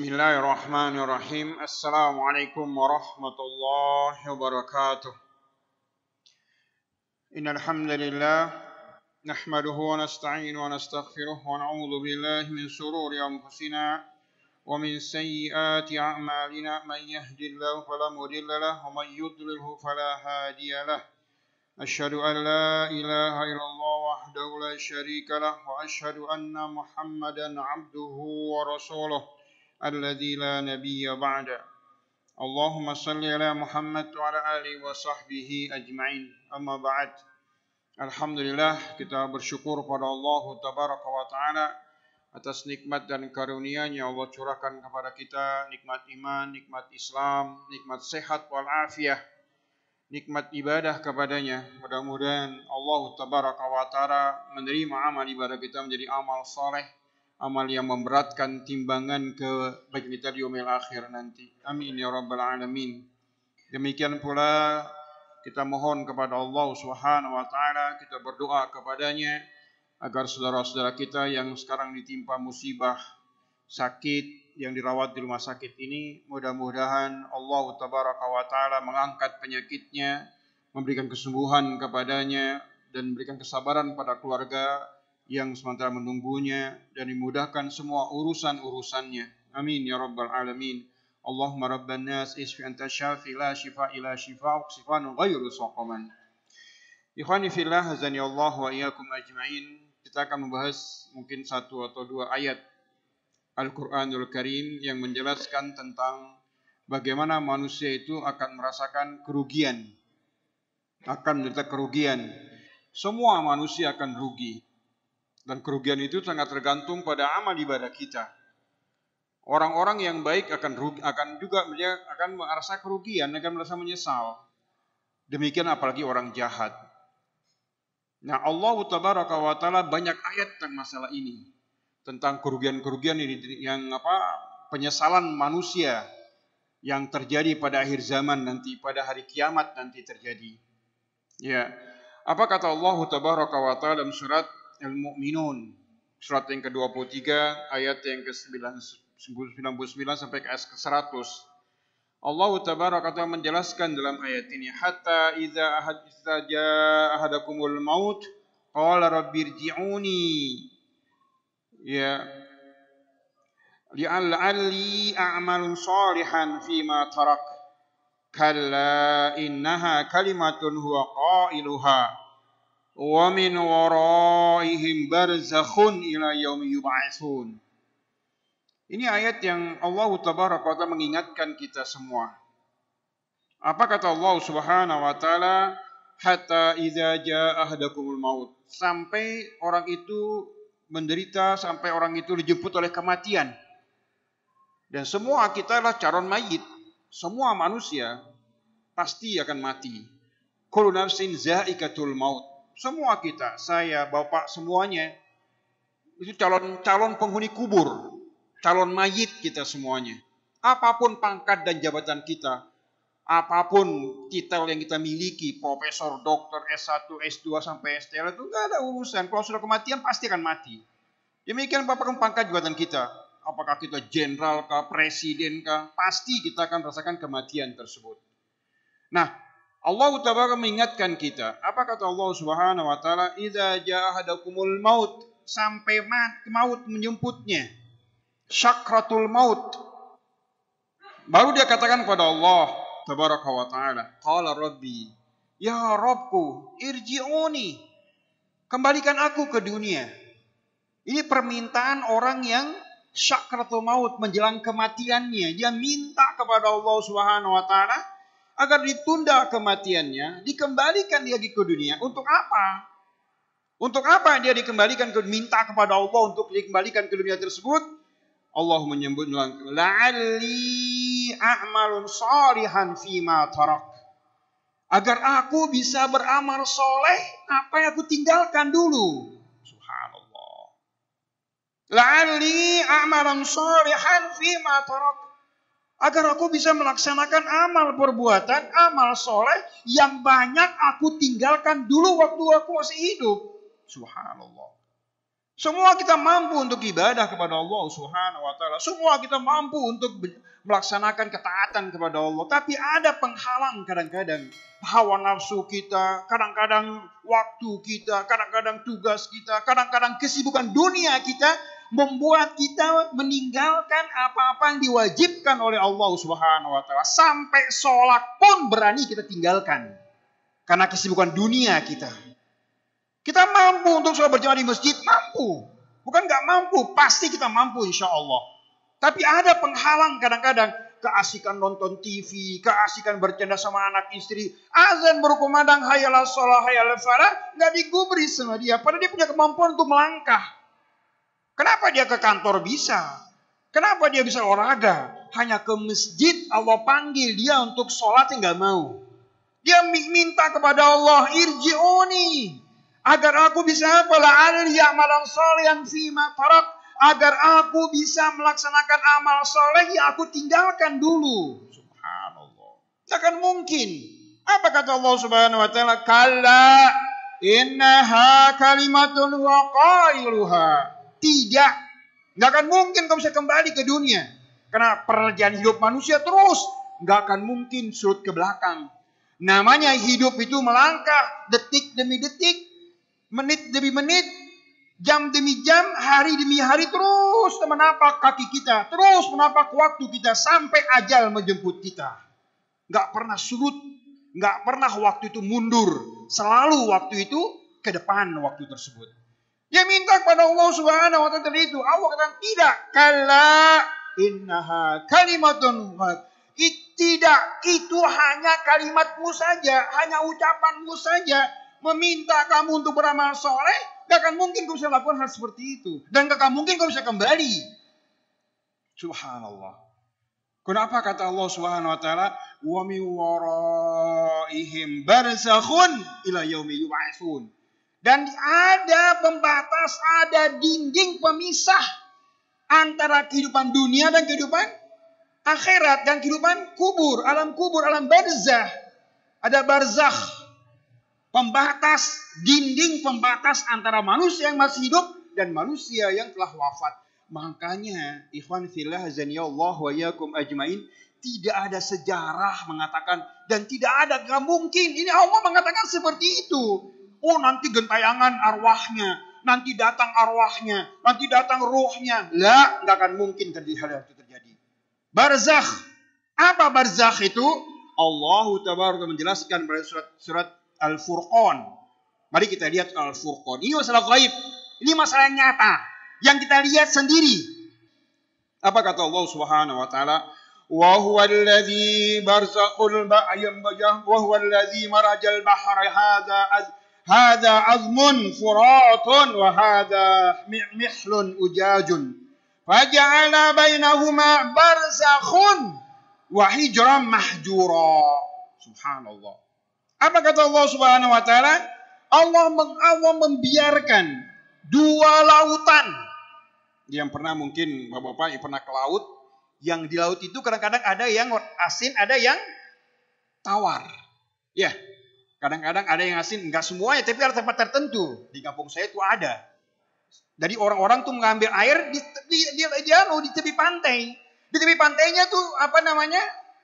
Bismillahirrahmanirrahim. Assalamualaikum warahmatullahi wabarakatuh. Innal hamdalillah nahmaduhu wa nasta'inu wa nastaghfiruh wa na'udzu billahi min shururi anfusina wa min sayyiati a'malina man yahdihillahu fala mudilla lahu wa man yudlilhu fala hadiya lahu. Asyhadu an la ilaha illallah wahdahu la syarika lahu wa asyhadu anna Muhammadan 'abduhu wa rasuluh alladzi la nabiyya ba'da. Allahumma salli ala Muhammad wa ala alihi wa sahbihi ajma'in. Amma ba'd. Alhamdulillah, kita bersyukur pada Allah tabaraka wa taala atas nikmat dan karunia-Nya Allah curahkan kepada kita, nikmat iman, nikmat Islam, nikmat sehat wal afiyah, nikmat ibadah kepadanya. Mudah-mudahan Allah tabaraka wa taala menerima amal ibadah kita menjadi amal saleh, amal yang memberatkan timbangan bagi kita di yaumil akhir nanti. Amin ya rabbal alamin. Demikian pula kita mohon kepada Allah Subhanahu wa taala, kita berdoa kepadanya agar saudara-saudara kita yang sekarang ditimpa musibah sakit yang dirawat di rumah sakit ini, mudah-mudahan Allah tabaraka wa taala mengangkat penyakitnya, memberikan kesembuhan kepadanya dan memberikan kesabaran pada keluarga yang sementara menunggunya dan dimudahkan semua urusan-urusannya. Amin ya rabbal alamin. Allahumma rabban nas isfi anta syafi la shifa ila shifa sifan ghairu saqaman. Ikhwani fillah, azani Allah wa iyyakum ajmain. Kita akan membahas mungkin satu atau dua ayat Al-Qur'anul Karim yang menjelaskan tentang bagaimana manusia itu akan merasakan kerugian, akan menderita kerugian. Semua manusia akan rugi. Dan kerugian itu sangat tergantung pada amal ibadah kita. Orang-orang yang baik akan merasa kerugian, akan merasa menyesal. Demikian apalagi orang jahat. Nah, Allah tabaraka wa taala banyak ayat tentang masalah ini, tentang kerugian-kerugian ini yang penyesalan manusia yang terjadi pada akhir zaman nanti, pada hari kiamat nanti terjadi. Ya. Apa kata Allah tabaraka wa taala dalam surat Al-Mu'minun, surat yang ke-23 ayat yang ke-99 sampai ke ayat ke-100. Allah tabaraka ta'ala menjelaskan dalam ayat ini, hatta idza jaa ahadakumul maut qala rabbirji'uni ya li'alli a'malun shalihan fima tarak kalla innaha kalimatun huwa qailuha wa min waraihim barzakhun ila yaumi yub'atsun. Ini ayat yang Allah tabaraka wa taala mengingatkan kita semua. Apa kata Allah Subhanahu wa taala? Hatta idza jaa ahadakumul maut. Sampai orang itu menderita, sampai orang itu dijemput oleh kematian. Dan semua kita adalah calon mayit. Semua manusia pasti akan mati. Kullu nafsin za'iqatul maut. Semua kita, saya, bapak, semuanya itu calon penghuni kubur, calon mayit kita semuanya. Apapun pangkat dan jabatan kita, apapun titel yang kita miliki, profesor, dokter, S1, S2 sampai STL, itu enggak ada urusan. Kalau sudah kematian pasti akan mati. Demikian apapun pangkat jabatan kita, apakah kita jenderal kah, presiden kah, pasti kita akan merasakan kematian tersebut. Nah, Allah tabaraka mengingatkan kita. Apa kata Allah Subhanahu wa taala? Idza jaa ahadakumul maut, sampai maut menjemputnya. Syakratul maut. Baru dia katakan kepada Allah tabaraka wa taala, qala rabbi, ya Rabbku, irji'uni. Kembalikan aku ke dunia. Ini permintaan orang yang syakratul maut, menjelang kematiannya. Dia minta kepada Allah Subhanahu wa taala agar ditunda kematiannya, dikembalikan dia ke dunia. Untuk apa? Untuk apa dia dikembalikan, minta kepada Allah untuk dikembalikan ke dunia tersebut? Allah menyebut la'alli a'malun shalihan fima tarak. Agar aku bisa beramal soleh apa yang aku tinggalkan dulu. Subhanallah. La'alli a'malun shalihan fima tarak. Agar aku bisa melaksanakan amal perbuatan, amal soleh yang banyak aku tinggalkan dulu waktu aku masih hidup. Subhanallah. Semua kita mampu untuk ibadah kepada Allah Subhanahu wa taala. Semua kita mampu untuk melaksanakan ketaatan kepada Allah. Tapi ada penghalang kadang-kadang. Hawa nafsu kita, kadang-kadang waktu kita, kadang-kadang tugas kita, kadang-kadang kesibukan dunia kita membuat kita meninggalkan apa-apa yang diwajibkan oleh Allah Subhanahu wa taala. Sampai sholat pun berani kita tinggalkan. Karena kesibukan dunia kita. Kita mampu untuk sholat berjamaah di masjid, mampu. Bukan nggak mampu, pasti kita mampu insya Allah. Tapi ada penghalang kadang-kadang. Keasikan nonton TV, keasikan bercanda sama anak istri. Azan berkumandang, hayalah sholah, hayalah falah. Nggak digubris sama dia, padahal dia punya kemampuan untuk melangkah. Kenapa dia ke kantor bisa? Kenapa dia bisa olahraga? Hanya ke masjid Allah panggil dia untuk sholat yang nggak mau. Dia minta kepada Allah, irji'uni. Agar aku bisa la'al ya'malan sholihan fima tarak. Agar aku bisa melaksanakan amal soleh yang aku tinggalkan dulu. Subhanallah. Takkan mungkin. Apa kata Allah Subhanahu wa taala? Kalla innaha kalimatun wa qailuha. Tidak. Enggak akan mungkin kau bisa kembali ke dunia. Karena perjalanan hidup manusia terus enggak akan mungkin surut ke belakang. Namanya hidup itu melangkah detik demi detik, menit demi menit, jam demi jam, hari demi hari terus menapak kaki kita. Terus menapak waktu kita sampai ajal menjemput kita. Gak pernah surut. Gak pernah waktu itu mundur. Selalu waktu itu ke depan waktu tersebut. Dia minta kepada Allah Subhanahu wa taala itu. Allah katakan tidak. Kalla innaha kalimatun. Tidak. Itu hanya kalimatmu saja. Hanya ucapanmu saja. Meminta kamu untuk beramal soleh. Gak akan mungkin kau bisa lakukan hal seperti itu. Dan gak akan mungkin kau bisa kembali. Subhanallah. Kenapa kata Allah Subhanahu wa taala, "Wa min waraihim barzakhun ila yaumi yub'atsun." Dan ada pembatas, ada dinding pemisah antara kehidupan dunia dan kehidupan akhirat dan kehidupan kubur, alam barzah. Ada barzakh. Pembatas, dinding pembatas antara manusia yang masih hidup dan manusia yang telah wafat. Makanya, ikhwan fillah azanillah wa iyyakum ajmain, tidak ada sejarah mengatakan dan tidak ada, gak mungkin. Ini Allah mengatakan seperti itu. Oh, nanti gentayangan arwahnya, nanti datang arwahnya, nanti datang ruhnya. Lah, gak akan mungkin hal itu terjadi. Barzakh. Apa barzakh itu? Allah tabaraka menjelaskan pada surat Al-Furqan. Mari kita lihat Al-Furqan. Ini masalah gaib. Ini masalah yang nyata. Yang kita lihat sendiri. Apa kata Allah Subhanahu wa taala? Wa huwa alladhi barzakhul ba'yam bajah wa huwa alladhi marajal bahra hadza azmun furatun wa hadza mihlun ujajun. Faja'ala bainahuma barzakhun wa hijran mahjura. Subhanallah. Apa kata Allah Subhanahu wa taala? Allah membiarkan dua lautan. Yang pernah mungkin Bapak-bapak yang pernah ke laut, yang di laut itu kadang-kadang ada yang asin, ada yang tawar. Ya, kadang-kadang ada yang asin, enggak semuanya, tapi ada tempat tertentu. Di kampung saya itu ada. Jadi orang-orang tuh mengambil air di tepi pantai. Di tepi pantainya tuh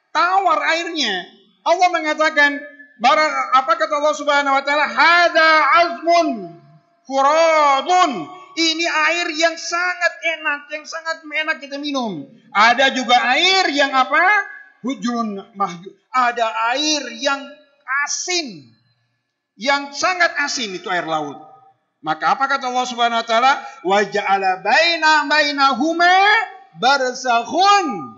tawar airnya. Allah mengatakan, apa kata Allah Subhanahu wa taala? Hadza azmun furadun. Ini air yang sangat enak, yang sangat enak kita minum. Ada juga air yang hujrun mahjur. Ada air yang asin. Yang sangat asin itu air laut. Maka apa kata Allah Subhanahu wa taala? Wa ja'ala bainahuma barzakhun.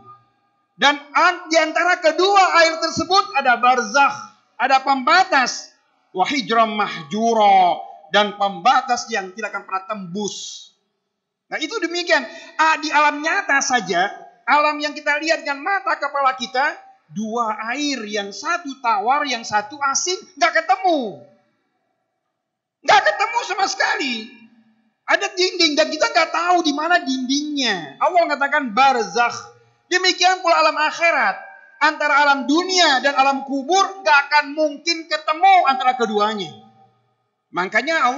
Dan di antara kedua air tersebut ada barzakh. Ada pembatas, wahijram mahjura, dan pembatas yang tidak akan pernah tembus. Nah itu demikian. Di alam nyata saja, alam yang kita lihat dengan mata kepala kita, dua air, yang satu tawar, yang satu asin, nggak ketemu. Nggak ketemu sama sekali. Ada dinding dan kita nggak tahu di mana dindingnya. Allah mengatakan barzakh. Demikian pula alam akhirat. Antara alam dunia dan alam kubur gak akan mungkin ketemu antara keduanya. Makanya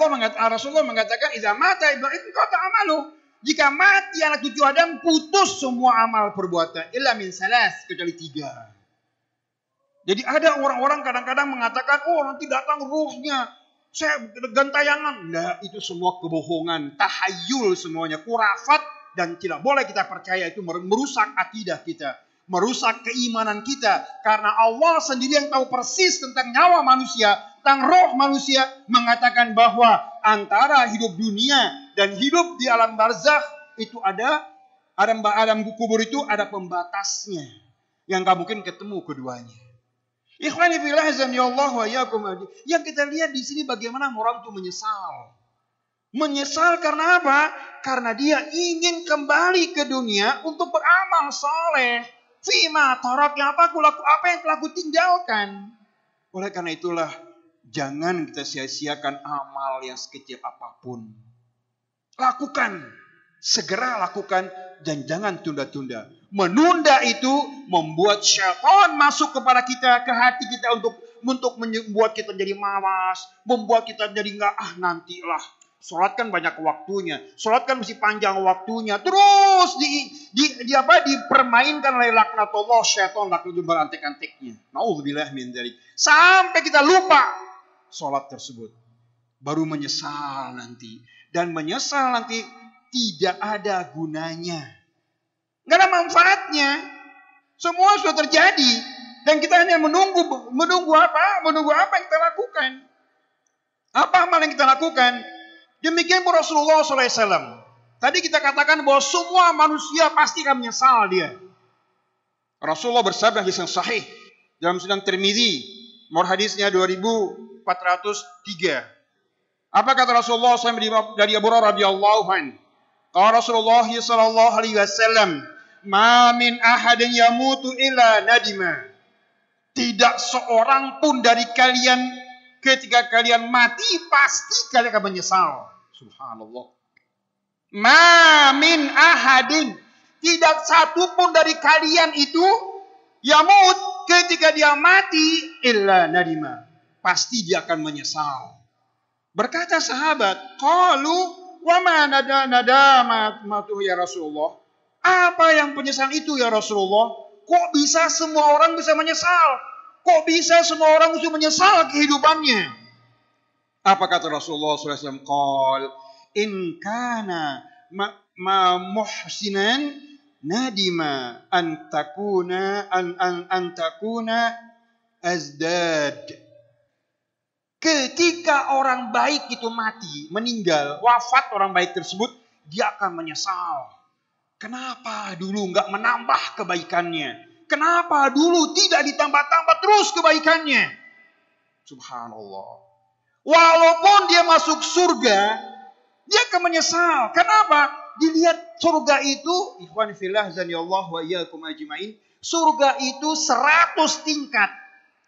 Rasulullah mengatakan, "Idza mata ibnu qata amalu." Jika mati anak cucu Adam, putus semua amal perbuatan. Illa min salas, kecuali 3. Jadi ada orang-orang kadang-kadang mengatakan, oh nanti datang ruhnya, saya gentayangan. Nah, itu semua kebohongan, tahayul semuanya, kurafat, dan tidak boleh kita percaya. Itu merusak akidah kita, merusak keimanan kita. Karena Allah sendiri yang tahu persis tentang nyawa manusia, tentang roh manusia, mengatakan bahwa antara hidup dunia dan hidup di alam barzakh itu ada alam kubur itu ada pembatasnya yang gak mungkin ketemu keduanya. Ikhwani fillah azanillahu wa iyyakum. Yang kita lihat di sini bagaimana orang itu menyesal. Menyesal karena apa? Karena dia ingin kembali ke dunia untuk beramal saleh. Fima tarak, apa yang telah aku tinggalkan. Oleh karena itulah jangan kita sia-siakan amal yang sekecil apapun. Lakukan, segera lakukan, dan jangan tunda-tunda. Menunda itu membuat syaitan masuk kepada kita, ke hati kita untuk membuat kita jadi malas, membuat kita jadi nantilah. Sholat kan banyak waktunya, sholat kan mesti panjang waktunya, terus dipermainkan oleh laknatullah, syaitan laknatullah berantek-anteknya. Nauzubillah min dzalik. Sampai kita lupa sholat tersebut, baru menyesal nanti. Dan menyesal nanti tidak ada gunanya. Nggak ada manfaatnya. Semua sudah terjadi. Dan kita hanya menunggu apa? Menunggu apa yang kita lakukan. Apa amal yang kita lakukan? Demikian pun Rasulullah SAW. Tadi kita katakan bahwa semua manusia pasti akan menyesal dia. Rasulullah bersabda hadis yang sahih dalam Sunan Tirmizi. Nomor hadisnya 2403. Apa kata Rasulullah SAW dari Abu Hurairah radhiyallahu anhu? Qala Rasulullah sallallahu alaihi wasallam, "Ma min ahadin yamutu illa nadima." Tidak seorang pun dari kalian ketika kalian mati pasti kalian akan menyesal. Subhanallah. Ma min ahadin, tidak satu pun dari kalian itu yamut ketika dia mati illa nadima. Pasti dia akan menyesal. Berkata sahabat, qalu wa ma nadamatu ya Rasulullah. Apa yang penyesalan itu ya Rasulullah? Kok bisa semua orang bisa menyesal? Kok bisa semua orang bisa menyesal kehidupannya? Apa kata Rasulullah SAW? Qal in kana muhsinan nadima an takuna azdad. Ketika orang baik itu mati, meninggal, wafat orang baik tersebut, dia akan menyesal. Kenapa dulu nggak menambah kebaikannya? Kenapa dulu tidak ditambah-tambah terus kebaikannya? Subhanallah. Walaupun dia masuk surga, dia akan menyesal. Kenapa? Dilihat surga itu, ikhwan fillah zanillahu wa iyyakum ajmain, surga itu 100 tingkat.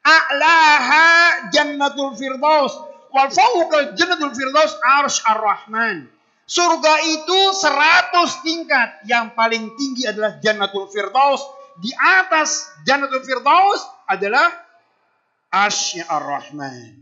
A'laha jannatul firdaus wal fawqa jannatul firdaus arsy ar-rahman. Surga itu 100 tingkat. Yang paling tinggi adalah jannatul firdaus. Di atas jannatul firdaus adalah arsy ar-rahman.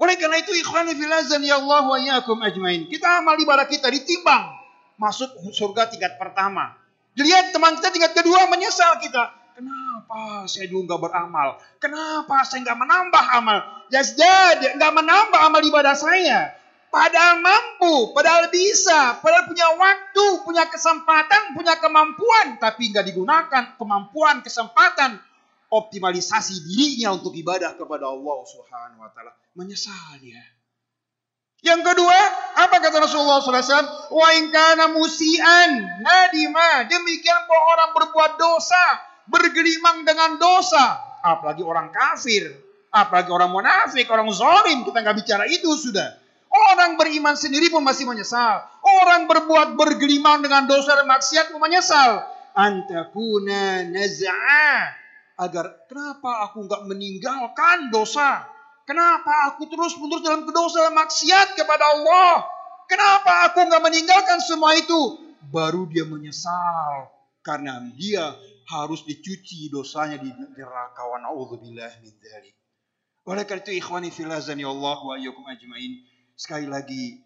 Oleh karena itu ikhwani fillah zanillahu wa iyyakum ajmain, kita amal ibadah kita ditimbang, masuk surga tingkat pertama. Dilihat teman kita tingkat kedua, menyesal kita. Kenapa saya dulu nggak beramal? Kenapa saya nggak menambah amal? Jasdad, nggak menambah amal ibadah saya. Padahal mampu, padahal bisa, padahal punya waktu, punya kesempatan, punya kemampuan, tapi nggak digunakan kemampuan, kesempatan, optimalisasi dirinya untuk ibadah kepada Allah Subhanahu wa taala. Menyesal dia. Yang kedua, apa kata Rasulullah SAW? Wa in kana musian nadima. Demikian pun orang berbuat dosa, bergelimang dengan dosa, apalagi orang kafir, apalagi orang munafik, orang zalim, kita nggak bicara itu sudah. Orang beriman sendiri pun masih menyesal. Orang bergelimang dengan dosa dan maksiat pun menyesal. Antakuna naz'a, agar kenapa aku nggak meninggalkan dosa? Kenapa aku terus-menerus dalam dosa dan maksiat kepada Allah? Kenapa aku nggak meninggalkan semua itu? Baru dia menyesal karena dia harus dicuci dosanya di neraka. Wa na'udzubillah min dzalik. Oleh karena itu ikhwani fillah zanillahu wa iyyakum ajmain, Sekali lagi,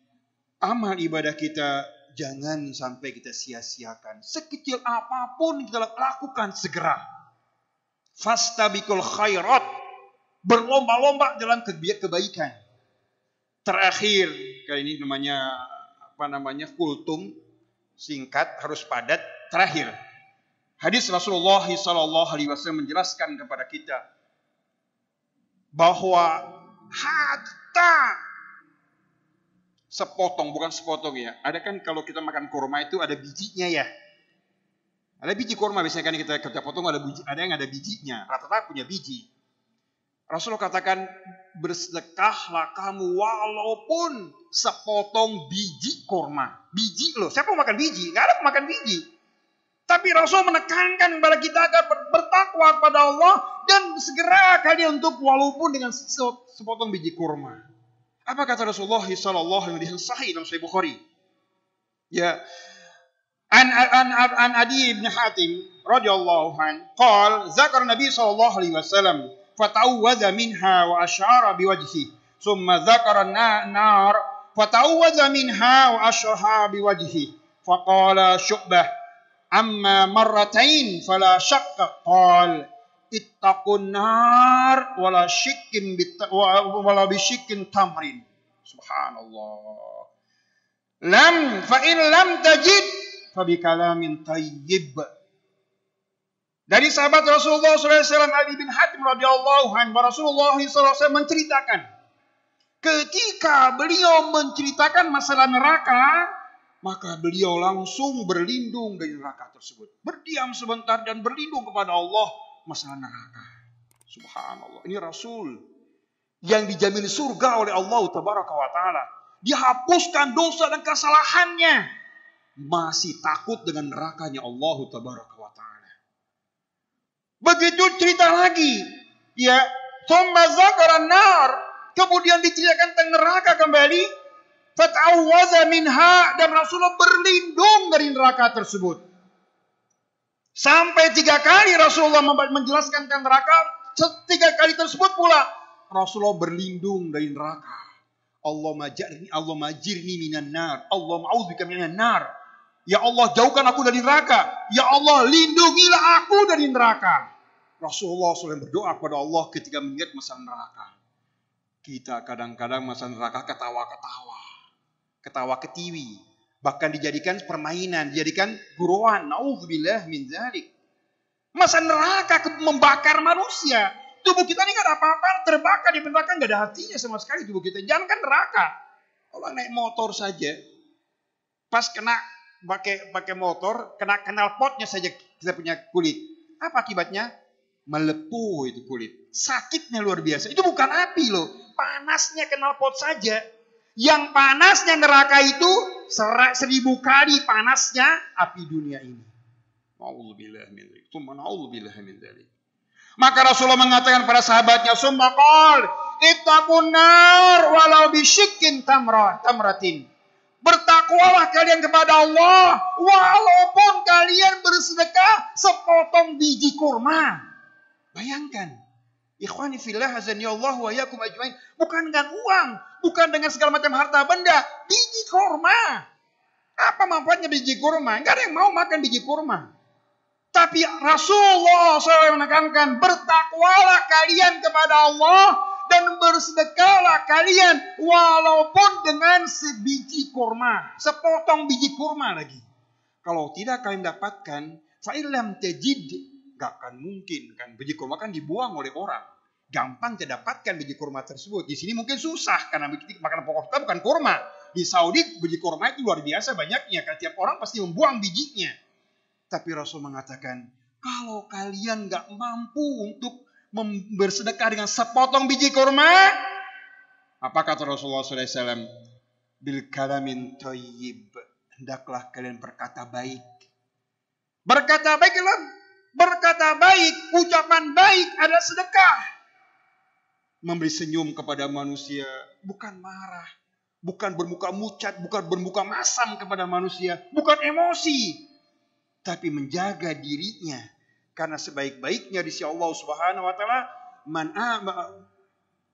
amal ibadah kita jangan sampai kita sia-siakan. Sekecil apapun kita lakukan segera. Fastabiqul khairat. Berlomba-lomba dalam kebaikan. Terakhir, kali ini namanya kultum, singkat, harus padat. Terakhir, hadis Rasulullah SAW menjelaskan kepada kita bahwa hatta sepotong, bukan sepotong ya. Ada kan kalau kita makan kurma itu ada bijinya ya. Ada biji kurma biasanya kan kita potong ada yang ada bijinya. Rata-rata punya biji. Rasulullah katakan, bersedekahlah kamu walaupun sepotong biji kurma. Biji loh, siapa mau makan biji? Gak ada yang makan biji. Tapi Rasul menekankan kepada kita agar bertakwa kepada Allah dan segera kalian untuk walaupun dengan sepotong biji kurma. Apa kata Rasulullah sallallahu alaihi wasallam sahih dalam Sahih Bukhari? Ya. An Adi bin Hatim radhiyallahu an qala zakar Nabi sallallahu alaihi wasallam fata'awwadha minha wa asyara biwajhi thumma zakara an-nar fata'awwadha minha wa asyara biwajhi faqala Syu'bah amma marratain fala syakka qala ittaqun nar wala bisyikkin tamrin. Subhanallah. Fa in lam tajid fa bi kalamin thayyib. Dari sahabat Rasulullah SAW Ali bin Hatim radhiyallahu anhu, Rasulullah SAW menceritakan ketika beliau menceritakan masalah neraka, maka beliau langsung berlindung dari neraka tersebut. Berdiam sebentar dan berlindung kepada Allah masalah neraka. Subhanallah. Ini Rasul yang dijamin surga oleh Allah Tabaraka wa Ta'ala. Dihapuskan dosa dan kesalahannya. Masih takut dengan nerakanya Allah Tabaraka wa Ta'ala. Begitu cerita lagi. Ya. Thumma zakaran nar. Kemudian diceritakan tentang neraka kembali. Fata'awwadha minha. Dan Rasulullah berlindung dari neraka tersebut. Sampai 3 kali Rasulullah menjelaskan tentang neraka. 3 kali tersebut pula Rasulullah berlindung dari neraka. Allah majirni minan nar. Allah ma'udzubika minan nar. Ya Allah, jauhkan aku dari neraka. Ya Allah, lindungilah aku dari neraka. Rasulullah SAW berdoa kepada Allah ketika mengingat masalah neraka. Kita kadang-kadang masalah neraka ketawa-ketawa. Ketawa ketiwi. Bahkan dijadikan permainan, dijadikan buruan. Na'udzubillah min dzalik. Masa neraka membakar manusia. Tubuh kita ini gak ada apa-apa, terbakar di neraka, gak ada hatinya sama sekali tubuh kita. Jangan kan neraka. Orang naik motor saja, pas kena pakai motor, kena knalpotnya saja kita punya kulit. Apa akibatnya? Melepuh itu kulit. Sakitnya luar biasa. Itu bukan api loh. Panasnya knalpot saja. Yang panasnya neraka itu 1000 kali panasnya api dunia ini. Na'udzubillah min dzalik. Tsumma na'udzubillah min dzalik. Maka Rasulullah mengatakan pada sahabatnya, "Summa qal, ittaqun nar walau bisyikkin tamratin." Bertakwalah kalian kepada Allah walaupun kalian bersedekah sepotong biji kurma. Bayangkan. Ikhwani fillah azanillahu wa iyyakum ajmain. Bukan dengan uang, bukan dengan segala macam harta benda, biji kurma. Apa manfaatnya biji kurma? Enggak ada yang mau makan biji kurma. Tapi Rasulullah SAW menekankan, bertakwalah kalian kepada Allah dan bersedekahlah kalian walaupun dengan sebiji kurma, sepotong biji kurma lagi. Kalau tidak kalian dapatkan, fa'ilam tajid, gak akan mungkin kan biji kurma kan dibuang oleh orang. Gampang kita dapatkan biji kurma tersebut. Di sini mungkin susah karena makanan pokok kita bukan kurma. Di Saudi biji kurma itu luar biasa banyaknya. Karena tiap orang pasti membuang bijinya. Tapi Rasul mengatakan, kalau kalian gak mampu untuk bersedekah dengan sepotong biji kurma, apa kata Rasulullah SAW? Bil kalamin thayyib, hendaklah kalian berkata baik. Berkata baik, ucapan baik adalah sedekah. Memberi senyum kepada manusia, bukan marah, bukan bermuka mucat, bukan bermuka masam kepada manusia, bukan emosi. Tapi menjaga dirinya. Karena sebaik-baiknya di sisi Allah Subhanahu wa Ta'ala,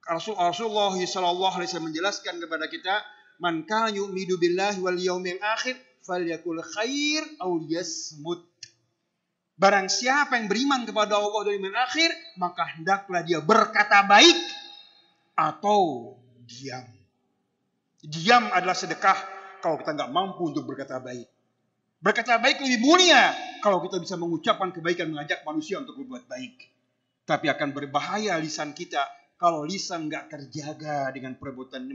Rasulullah SAW menjelaskan kepada kita, Man kana yu'minu billahi wal yaumil akhir falyakul khair aw liyasmut. Barang siapa yang beriman kepada Allah dan yaumil akhir, maka hendaklah dia berkata baik atau diam. Diam adalah sedekah kalau kita nggak mampu untuk berkata baik. Berkata baik lebih mulia kalau kita bisa mengucapkan kebaikan, mengajak manusia untuk berbuat baik. Tapi akan berbahaya lisan kita kalau lisan nggak terjaga dengan perbuatan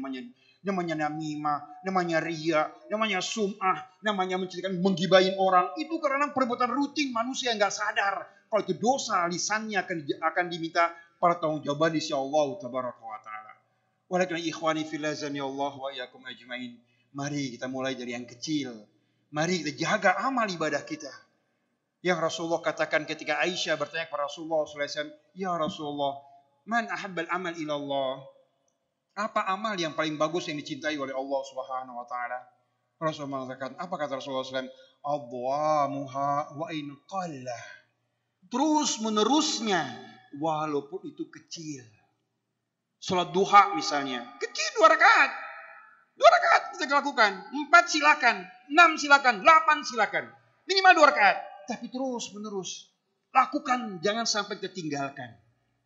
namanya namimah, namanya riya, namanya sum'ah, namanya menceritakan menggibahin orang. Itu karena perbuatan rutin manusia nggak sadar. Kalau itu dosa, lisannya akan diminta pertanggungjawaban di sisi Allah Tabaraka wa Ta'ala. Oleh karena ikhwani fillah Allah wa iyyakum ajmain, mari kita mulai dari yang kecil. Mari kita jaga amal ibadah kita. Yang Rasulullah katakan ketika Aisyah bertanya kepada Rasulullah SAW, ya Rasulullah, man ahabbal amal ilallah? Apa amal yang paling bagus yang dicintai oleh Allah Subhanahu wa Ta'ala? Rasulullah mengatakan, apa kata Rasulullah SAW? Adwamuha wa in qallah. Terus menerusnya, walaupun itu kecil. Salat duha misalnya, kecil 2 rakaat. 2 rakaat kita lakukan. 4 silakan, 6 silakan, 8 silakan. Minimal 2 rakaat. Tapi terus menerus. Lakukan, jangan sampai ketinggalkan.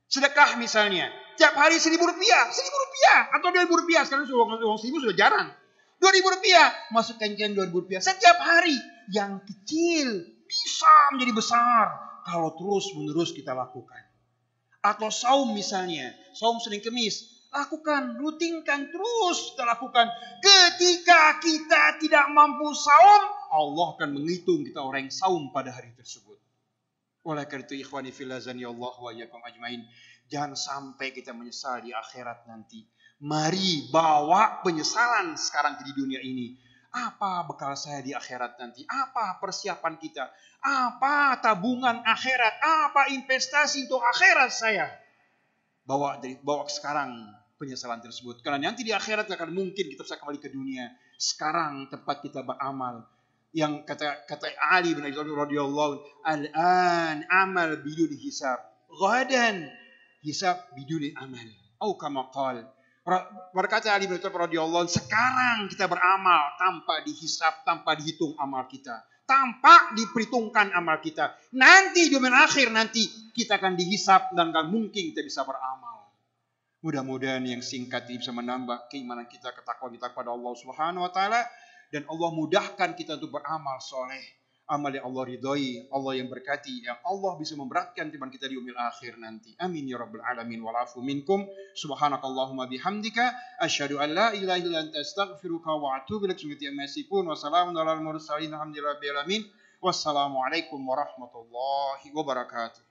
Sedekah misalnya. Tiap hari Rp1.000. Rp1.000 atau Rp2.000. Sekarang uang Rp1.000 sudah jarang. Rp2.000. Masukkan Rp2.000. Setiap hari. Yang kecil bisa menjadi besar. Kalau terus menerus kita lakukan. Atau saum misalnya. Saum Senin Kemis. Lakukan, rutinkan, terus kita lakukan. Ketika kita tidak mampu saum, Allah akan menghitung kita orang yang saum pada hari tersebut. Oleh karena itu ikhwani fillah Allah wa iyyakum ajmain, jangan sampai kita menyesal di akhirat nanti. Mari bawa penyesalan sekarang di dunia ini. Apa bekal saya di akhirat nanti? Apa persiapan kita? Apa tabungan akhirat? Apa investasi untuk akhirat saya? Bawa sekarang penyesalan tersebut. Karena nanti di akhirat akan mungkin kita bisa kembali ke dunia. Sekarang tempat kita beramal. Yang kata Ali bin Abi Thalib radhiyallahu al-an amal biduni hisab. Ghadan hisab biduni amal. Atau kama qala. Berkata Ali bin Abi Thalib radhiyallahu, sekarang kita beramal tanpa dihisab, tanpa dihitung amal kita. Tanpa diperhitungkan amal kita. Nanti di dunia akhir nanti kita akan dihisab dan akan mungkin kita bisa beramal. Mudah-mudahan yang singkat ini bisa menambah keimanan kita, ketakwaan kita kepada Allah Subhanahu wa Ta'ala. Dan Allah mudahkan kita untuk beramal soleh. Amal yang Allah ridhoi, Allah yang berkati, yang Allah bisa memberatkan timbangan kita di umil akhir nanti. Amin ya rabbal alamin walafu minkum. Subhanakallahumma bihamdika. Asyhadu an la ilaha illa anta astaghfiruka wa atubu ilaik. Wassalamun ala al-mursalin. Alhamdulillahirabbil alamin. Wassalamualaikum warahmatullahi wabarakatuh.